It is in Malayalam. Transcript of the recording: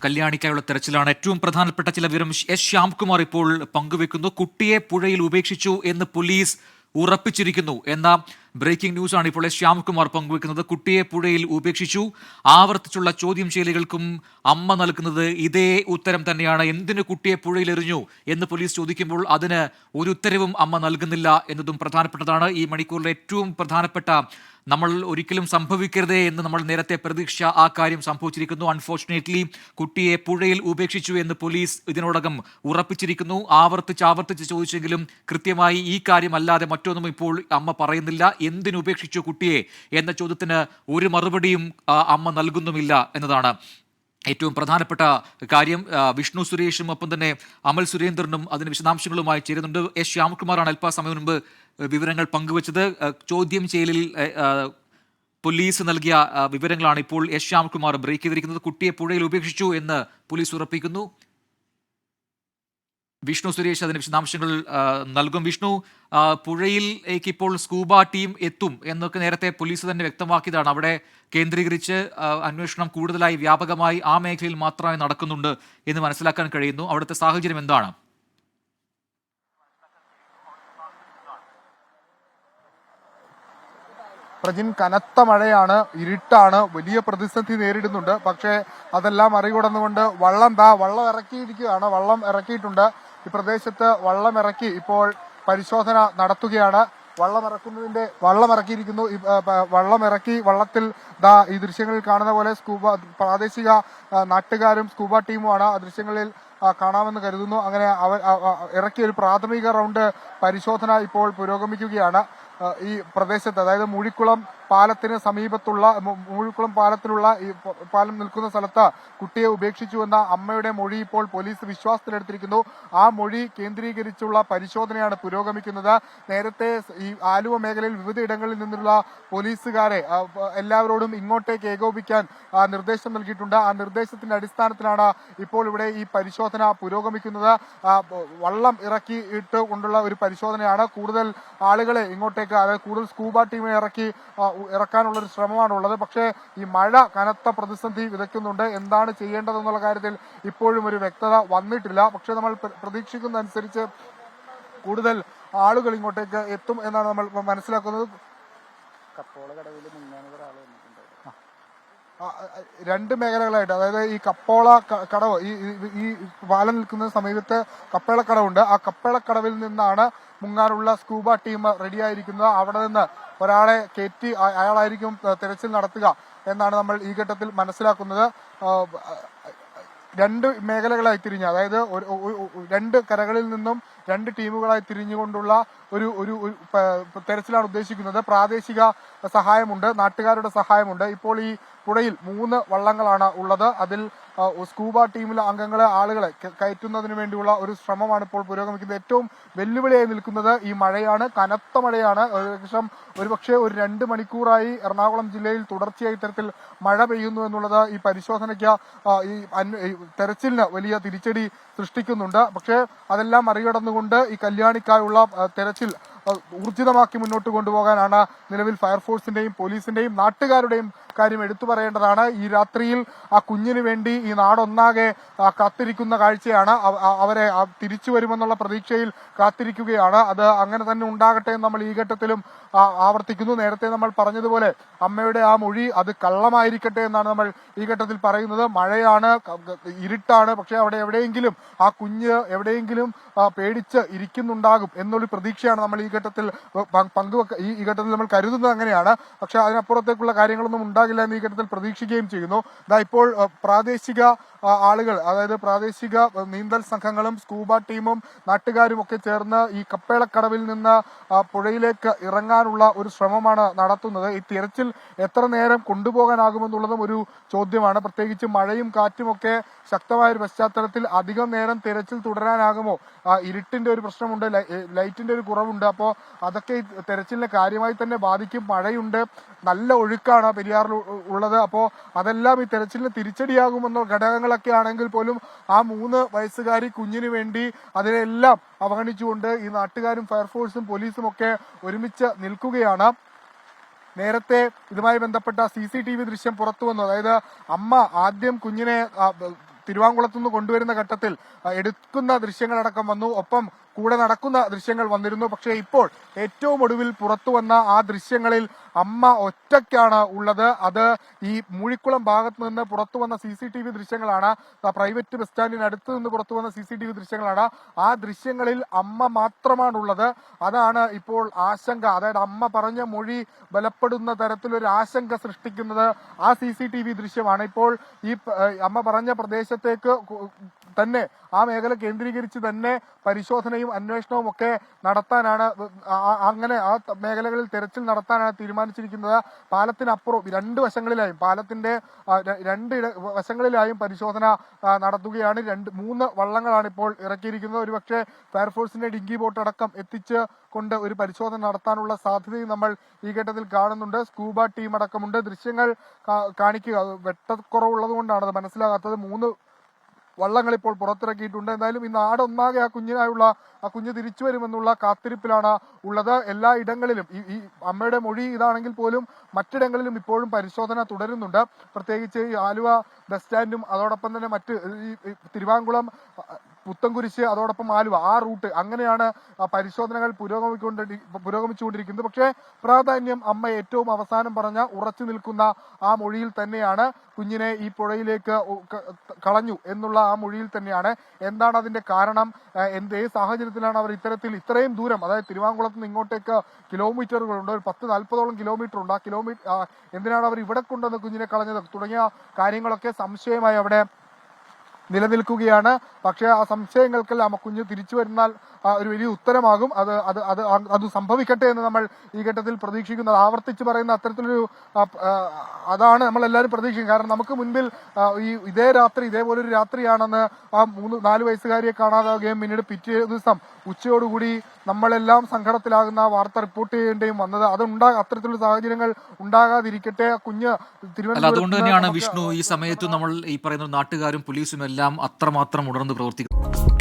കല്യാണിക്കായുള്ള തെരച്ചിലാണ്. ഏറ്റവും പ്രധാനപ്പെട്ട ചില വിവരം എസ് ശ്യാംകുമാർ ഇപ്പോൾ പങ്കുവെക്കുന്നു. കുട്ടിയെ പുഴയിൽ ഉപേക്ഷിച്ചു എന്ന് പോലീസ് ഉറപ്പിച്ചിരിക്കുന്നു എന്ന ബ്രേക്കിംഗ് ന്യൂസാണ് ഇപ്പോൾ എസ് ശ്യാംകുമാർ പങ്കുവെക്കുന്നത്. കുട്ടിയെ പുഴയിൽ ഉപേക്ഷിച്ചു. ആവർത്തിച്ചുള്ള ചോദ്യം ചെയ്യലുകൾക്കും അമ്മ നൽകുന്നത് ഇതേ ഉത്തരം തന്നെയാണ്. എന്തിനു കുട്ടിയെ പുഴയിൽ എറിഞ്ഞു എന്ന് പോലീസ് ചോദിക്കുമ്പോൾ അതിന് ഒരു ഉത്തരവും അമ്മ നൽകുന്നില്ല എന്നതും പ്രധാനപ്പെട്ടതാണ്. ഈ മണിക്കൂറിലെ ഏറ്റവും പ്രധാനപ്പെട്ട, നമ്മൾ ഒരിക്കലും സംഭവിക്കരുതേ എന്ന് നമ്മൾ നേരത്തെ പ്രതീക്ഷിച്ച ആ കാര്യം സംഭവിച്ചിരിക്കുന്നു. അൺഫോർച്ചുനേറ്റ്ലി കുട്ടിയെ പുഴയിൽ ഉപേക്ഷിച്ചു എന്ന് പോലീസ് ഇതിനോടകം ഉറപ്പിച്ചിരിക്കുന്നു. ആവർത്തിച്ച് ചോദിച്ചെങ്കിലും കൃത്യമായി ഈ കാര്യമല്ലാതെ മറ്റൊന്നും ഇപ്പോൾ അമ്മ പറയുന്നില്ല. എന്തിനുപേക്ഷിച്ചു കുട്ടിയെ എന്ന ചോദ്യത്തിന് ഒരു മറുപടിയും അമ്മ നൽകുന്നുമില്ല എന്നതാണ് ഏറ്റവും പ്രധാനപ്പെട്ട കാര്യം. വിഷ്ണു സുരേഷും ഒപ്പം തന്നെ അമൽ സുരേന്ദ്രനും അതിന് വിശദാംശങ്ങളുമായി ചേരുന്നുണ്ട്. എസ് ശ്യാംകുമാറാണ് അല്പസമയം മുൻപ് വിവരങ്ങൾ പങ്കുവച്ചത്. ചോദ്യം ചെയ്യലിൽ പോലീസ് നൽകിയ വിവരങ്ങളാണ് ഇപ്പോൾ എസ് ശ്യാംകുമാർ ബ്രേക്ക് ചെയ്തിരിക്കുന്നത്. കുട്ടിയെ പുഴയിൽ ഉപേക്ഷിച്ചു എന്ന് പോലീസ് ഉറപ്പിക്കുന്നു. വിഷ്ണു സുരേഷ് അതിന് വിശദാംശങ്ങൾ നൽകും. വിഷ്ണു, പുഴയിലേക്ക് ഇപ്പോൾ സ്കൂബ ടീം എത്തും എന്നൊക്കെ നേരത്തെ പോലീസ് തന്നെ വ്യക്തമാക്കിയതാണ്. അവിടെ കേന്ദ്രീകരിച്ച് അന്വേഷണം കൂടുതലായി വ്യാപകമായി ആ മേഖലയിൽ മാത്രമായി നടക്കുന്നുണ്ട് എന്ന് മനസ്സിലാക്കാൻ കഴിയുന്നു. അവിടുത്തെ സാഹചര്യം എന്താണ്? പ്രജിൻ, കനത്ത മഴയാണ്, ഇരുട്ടാണ്, വലിയ പ്രതിസന്ധി നേരിടുന്നുണ്ട്. പക്ഷേ അതെല്ലാം മറികടന്നുകൊണ്ട് വള്ളം ഇറക്കിയിരിക്കുകയാണ്. വള്ളം ഇറക്കിയിട്ടുണ്ട്. ഈ പ്രദേശത്ത് വള്ളം ഇറക്കി ഇപ്പോൾ പരിശോധന നടത്തുകയാണ്. വള്ളം ഇറക്കിയിരിക്കുന്നു. വള്ളം ഇറക്കി വള്ളത്തിൽ ഈ ദൃശ്യങ്ങളിൽ കാണുന്ന പോലെ പ്രാദേശിക നാട്ടുകാരും സ്കൂബ ടീമുമാണ് ആ ദൃശ്യങ്ങളിൽ കാണാമെന്ന് കരുതുന്നു. അങ്ങനെ ഇറക്കിയ ഒരു പ്രാഥമിക റൗണ്ട് പരിശോധന ഇപ്പോൾ പുരോഗമിക്കുകയാണ്. ഈ പ്രദേശത്ത്, അതായത് മൂഴിക്കുളം പാലത്തിന് സമീപത്തുള്ള പാലം നിൽക്കുന്ന സ്ഥലത്ത് കുട്ടിയെ ഉപേക്ഷിച്ചുവെന്ന അമ്മയുടെ മൊഴി ഇപ്പോൾ പോലീസ് വിശ്വാസത്തിലെടുത്തിരിക്കുന്നു. ആ മൊഴി കേന്ദ്രീകരിച്ചുള്ള പരിശോധനയാണ് പുരോഗമിക്കുന്നത്. നേരത്തെ ഈ ആലുവ മേഖലയിൽ വിവിധ ഇടങ്ങളിൽ നിന്നുള്ള പോലീസുകാരെ എല്ലാവരോടും ഇങ്ങോട്ടേക്ക് ഏകോപിക്കാൻ നിർദ്ദേശം നൽകിയിട്ടുണ്ട്. ആ നിർദ്ദേശത്തിന്റെ അടിസ്ഥാനത്തിലാണ് ഇപ്പോൾ ഇവിടെ ഈ പരിശോധന പുരോഗമിക്കുന്നത്. വള്ളം ഇറക്കിയിട്ട് കൊണ്ടുള്ള ഒരു പരിശോധനയാണ്. കൂടുതൽ ആളുകളെ ഇങ്ങോട്ടേക്ക്, അതായത് കൂടുതൽ സ്കൂബ ടീമിനെ ഇറക്കാനുള്ള ഒരു ശ്രമമാണുള്ളത്. പക്ഷേ ഈ മഴ കനത്ത പ്രതിസന്ധി വിതയ്ക്കുന്നുണ്ട്. എന്താണ് ചെയ്യേണ്ടതെന്നുള്ള കാര്യത്തിൽ ഇപ്പോഴും ഒരു വ്യക്തത വന്നിട്ടില്ല. പക്ഷെ നമ്മൾ പ്രതീക്ഷിക്കുന്ന അനുസരിച്ച് കൂടുതൽ ആളുകൾ ഇങ്ങോട്ടേക്ക് എത്തും എന്നാണ് നമ്മൾ മനസ്സിലാക്കുന്നത്. രണ്ട് മേഖലകളായിട്ട്, അതായത് ഈ കപ്പോള കടവ്, ഈ പാലം നിൽക്കുന്ന സമീപത്ത് കപ്പേളക്കടവുണ്ട്. ആ കപ്പേളക്കടവിൽ നിന്നാണ് മുങ്ങാനുള്ള സ്കൂബ ടീം റെഡിയായിരിക്കുന്നത്. അവിടെ നിന്ന് ഒരാളെ കയറ്റി അയാളായിരിക്കും തെരച്ചിൽ നടത്തുക എന്നാണ് നമ്മൾ ഈ ഘട്ടത്തിൽ മനസ്സിലാക്കുന്നത്. രണ്ട് മേഖലകളായി തിരിഞ്ഞ്, അതായത് രണ്ട് കരകളിൽ നിന്നും രണ്ട് ടീമുകളായി തിരിഞ്ഞുകൊണ്ടുള്ള ഒരു തെരച്ചിലാണ് ഉദ്ദേശിക്കുന്നത്. പ്രാദേശിക സഹായമുണ്ട്, നാട്ടുകാരുടെ സഹായമുണ്ട്. ഇപ്പോൾ ഈ പുഴയിൽ 3 വള്ളങ്ങളാണ് ഉള്ളത്. അതിൽ സ്കൂബ ടീമിലെ ആളുകളെ കയറ്റുന്നതിന് വേണ്ടിയുള്ള ഒരു ശ്രമമാണ് ഇപ്പോൾ പുരോഗമിക്കുന്നത്. ഏറ്റവും വെല്ലുവിളിയായി നിൽക്കുന്നത് ഈ മഴയാണ്, കനത്ത മഴയാണ്. ഏകദേശം ഒരുപക്ഷെ ഒരു 2 മണിക്കൂറായി എറണാകുളം ജില്ലയിൽ തുടർച്ചയായി ഇത്തരത്തിൽ മഴ പെയ്യുന്നു എന്നുള്ളത് ഈ പരിശോധനയ്ക്ക്, ഈ തെരച്ചിലിന് വലിയ തിരിച്ചടി സൃഷ്ടിക്കുന്നുണ്ട്. പക്ഷേ അതെല്ലാം മറികടന്നുകൊണ്ട് ഈ കല്യാണിക്കായുള്ള തെരച്ചിൽ ഊർജിതമാക്കി മുന്നോട്ട് കൊണ്ടുപോകാനാണ് നിലവിൽ ഫയർഫോഴ്സിന്റെയും പോലീസിന്റെയും നാട്ടുകാരുടെയും കാര്യം എടുത്തു പറയേണ്ടതാണ്. ഈ രാത്രിയിൽ ആ കുഞ്ഞിന് വേണ്ടി ഈ നാടൊന്നാകെ കാത്തിരിക്കുന്ന കാഴ്ചയാണ്. അവരെ തിരിച്ചു വരുമെന്നുള്ള പ്രതീക്ഷയിൽ കാത്തിരിക്കുകയാണ്. അത് അങ്ങനെ തന്നെ ഉണ്ടാകട്ടെ എന്ന് നമ്മൾ ഈ ഘട്ടത്തിലും ആവർത്തിക്കുന്നു. നേരത്തെ നമ്മൾ പറഞ്ഞതുപോലെ അമ്മയുടെ ആ മൊഴി അത് കള്ളമായിരിക്കട്ടെ എന്നാണ് നമ്മൾ ഈ ഘട്ടത്തിൽ പറയുന്നത്. മഴയാണ്, ഇരുട്ടാണ്, പക്ഷെ അവിടെ എവിടെയെങ്കിലും ആ കുഞ്ഞ് എവിടെയെങ്കിലും പേടിച്ച് ഇരിക്കുന്നുണ്ടാകും എന്നൊരു പ്രതീക്ഷയാണ് നമ്മൾ ഈ ഘട്ടത്തിൽ ഈ ഘട്ടത്തിൽ നമ്മൾ കരുതുന്നത് അങ്ങനെയാണ്. പക്ഷെ അതിനപ്പുറത്തേക്കുള്ള കാര്യങ്ങളൊന്നും ഉണ്ടാകില്ല എന്ന് ഈ ഘട്ടത്തിൽ പ്രതീക്ഷിക്കുകയും ചെയ്യുന്നു. ഇപ്പോൾ പ്രാദേശിക ആളുകൾ, അതായത് പ്രാദേശിക നീന്തൽ സംഘങ്ങളും സ്കൂബ ടീമും നാട്ടുകാരും ഒക്കെ ചേർന്ന് ഈ കപ്പേളക്കടവിൽ നിന്ന് പുഴയിലേക്ക് ഇറങ്ങാനുള്ള ഒരു ശ്രമമാണ് നടത്തുന്നത്. ഈ തിരച്ചിൽ എത്ര നേരം കൊണ്ടുപോകാനാകുമെന്നുള്ളതും ഒരു ചോദ്യമാണ്. പ്രത്യേകിച്ച് മഴയും കാറ്റും ഒക്കെ ശക്തമായ ഒരു പശ്ചാത്തലത്തിൽ അധികം നേരം തിരച്ചിൽ തുടരാനാകുമോ? ഇരുട്ടിന്റെ ഒരു പ്രശ്നമുണ്ട്, ലൈറ്റിന്റെ ഒരു കുറവുണ്ട്. അപ്പോൾ അതൊക്കെ ഈ തെരച്ചിലിനെ കാര്യമായി തന്നെ ബാധിക്കും. മഴയുണ്ട്, നല്ല ഒഴുക്കാണ് പെരിയാറിൽ ഉള്ളത്. അപ്പോൾ അതെല്ലാം ഈ തെരച്ചിലിന് തിരിച്ചടിയാകുമെന്ന ഘടകങ്ങളൊക്കെ ആണെങ്കിൽ പോലും ആ 3 വയസ്സുകാരി കുഞ്ഞിന് വേണ്ടി അതിനെല്ലാം അവഗണിച്ചുകൊണ്ട് ഈ നാട്ടുകാരും ഫയർഫോഴ്സും പോലീസും ഒക്കെ ഒരുമിച്ച് നിൽക്കുകയാണ്. നേരത്തെ ഇതുമായി ബന്ധപ്പെട്ട CCTV ദൃശ്യം പുറത്തു വന്നു. അതായത് അമ്മ ആദ്യം കുഞ്ഞിനെ തിരുവാങ്കുളത്തു നിന്ന് കൊണ്ടുവരുന്ന ഘട്ടത്തിൽ എടുക്കുന്ന ദൃശ്യങ്ങളടക്കം വന്നു, ഒപ്പം കൂടെ നടക്കുന്ന ദൃശ്യങ്ങൾ വന്നിരുന്നു. പക്ഷേ ഇപ്പോൾ ഏറ്റവും ഒടുവിൽ പുറത്തു വന്ന ആ ദൃശ്യങ്ങളിൽ അമ്മ ഒറ്റയ്ക്കാണ് ഉള്ളത്. അത് ഈ മൂഴിക്കുളം ഭാഗത്ത് നിന്ന് പുറത്തു വന്ന CCTV ദൃശ്യങ്ങളാണ്. പ്രൈവറ്റ് ബസ് സ്റ്റാൻഡിന് അടുത്ത് നിന്ന് പുറത്തു വന്ന CCTV ദൃശ്യങ്ങളാണ്. ആ ദൃശ്യങ്ങളിൽ അമ്മ മാത്രമാണുള്ളത്. അതാണ് ഇപ്പോൾ ആശങ്ക. അതായത് അമ്മ പറഞ്ഞ മൊഴി ബലപ്പെടുന്ന തരത്തിലൊരു ആശങ്ക സൃഷ്ടിക്കുന്നത് ആ CCTV ദൃശ്യമാണ്. ഇപ്പോൾ ഈ അമ്മ പറഞ്ഞ പ്രദേശത്തേക്ക് തന്നെ ആ മേഖല കേന്ദ്രീകരിച്ച് തന്നെ പരിശോധനയും അന്വേഷണവും ഒക്കെ നടത്താനാണ്, അങ്ങനെ ആ മേഖലകളിൽ തെരച്ചിൽ നടത്താനാണ് തീരുമാനിച്ചിരിക്കുന്നത്. പാലത്തിനപ്പുറം രണ്ട് വശങ്ങളിലായും, പാലത്തിന്റെ രണ്ട് വശങ്ങളിലായും പരിശോധന നടത്തുകയാണ്. 3 വള്ളങ്ങളാണ് ഇപ്പോൾ ഇറക്കിയിരിക്കുന്നത്. ഒരുപക്ഷെ ഫയർഫോഴ്സിന്റെ ഡിങ്കി ബോട്ട് അടക്കം എത്തിച്ച് കൊണ്ട് ഒരു പരിശോധന നടത്താനുള്ള സാധ്യതയും നമ്മൾ ഈ ഘട്ടത്തിൽ കാണുന്നുണ്ട്. സ്കൂബ ടീം അടക്കമുണ്ട്. ദൃശ്യങ്ങൾ കാണിക്കുക, വെട്ടക്കുറവുള്ളത് കൊണ്ടാണ് അത് മനസ്സിലാകാത്തത്. 3 വള്ളങ്ങൾ ഇപ്പോൾ പുറത്തിറക്കിയിട്ടുണ്ട്. എന്തായാലും ഈ നാടൊന്നാകെ ആ കുഞ്ഞ് തിരിച്ചു വരുമെന്നുള്ള കാത്തിരിപ്പിലാണ് ഉള്ളത്. എല്ലാ ഇടങ്ങളിലും ഈ അമ്മയുടെ മൊഴി ഇതാണെങ്കിൽ പോലും മറ്റിടങ്ങളിലും ഇപ്പോഴും പരിശോധന തുടരുന്നുണ്ട്. പ്രത്യേകിച്ച് ഈ ആലുവ ബസ് സ്റ്റാൻഡും അതോടൊപ്പം തന്നെ മറ്റ് ഈ തിരുവാങ്കുളം, പുത്തൻകുരിശ്, അതോടൊപ്പം ആലുവ, ആ റൂട്ട്, അങ്ങനെയാണ് പരിശോധനകൾ പുരോഗമിച്ചുകൊണ്ടിരിക്കുന്നത്. പക്ഷേ പ്രാധാന്യം അമ്മ ഏറ്റവും അവസാനം പറഞ്ഞ ഉറച്ചു നിൽക്കുന്ന ആ മൊഴിയിൽ തന്നെയാണ്. കുഞ്ഞിനെ ഈ പുഴയിലേക്ക് കളഞ്ഞു എന്നുള്ള ആ മൊഴിയിൽ തന്നെയാണ്. എന്താണ് അതിന്റെ കാരണം, ഏത് സാഹചര്യത്തിലാണ് അവർ ഇത്രയും ദൂരം, അതായത് തിരുവാങ്കുളത്ത് നിന്ന് ഇങ്ങോട്ടേക്ക് കിലോമീറ്ററുകളുണ്ട്, ഒരു 10-40ഓളം കിലോമീറ്റർ ഉണ്ട്. ആ എന്തിനാണ് അവർ ഇവിടെ കൊണ്ടുവന്ന് കുഞ്ഞിനെ കളഞ്ഞത് തുടങ്ങിയ കാര്യങ്ങളൊക്കെ സംശയമായി അവിടെ നിലനിൽക്കുകയാണ്. പക്ഷേ ആ സംശയങ്ങൾക്കെല്ലാം കുഞ്ഞ് തിരിച്ചു വരുന്നാൽ ഒരു വലിയ ഉത്തരമാകും. അത് സംഭവിക്കട്ടെ എന്ന് നമ്മൾ ഈ ഘട്ടത്തിൽ പ്രതീക്ഷിക്കുന്നത്. ആവർത്തിച്ച് പറയുന്ന അത്തരത്തിലൊരു അതാണ് നമ്മൾ എല്ലാവരും പ്രതീക്ഷിക്കുന്നത്. കാരണം നമുക്ക് മുൻപിൽ ഇതേപോലൊരു രാത്രിയാണെന്ന് ആ 3-4 വയസ്സുകാരിയെ കാണാതാവുകയും പിന്നീട് പിറ്റേ ദിവസം ഉച്ചയോടുകൂടി നമ്മളെല്ലാം സങ്കടത്തിലാകുന്ന വാർത്ത റിപ്പോർട്ട് ചെയ്യേണ്ടിയും വന്നത്. അത്തരത്തിലുള്ള സാഹചര്യങ്ങൾ ഉണ്ടാകാതിരിക്കട്ടെ. കുഞ്ഞ് തിരുവനന്തപുരം, അതുകൊണ്ട് തന്നെയാണ് വിഷ്ണു ഈ സമയത്ത് നമ്മൾ ഈ പറയുന്ന നാട്ടുകാരും പോലീസും എല്ലാം അത്രമാത്രം ഉണർന്ന് പ്രവർത്തിക്കുന്നത്.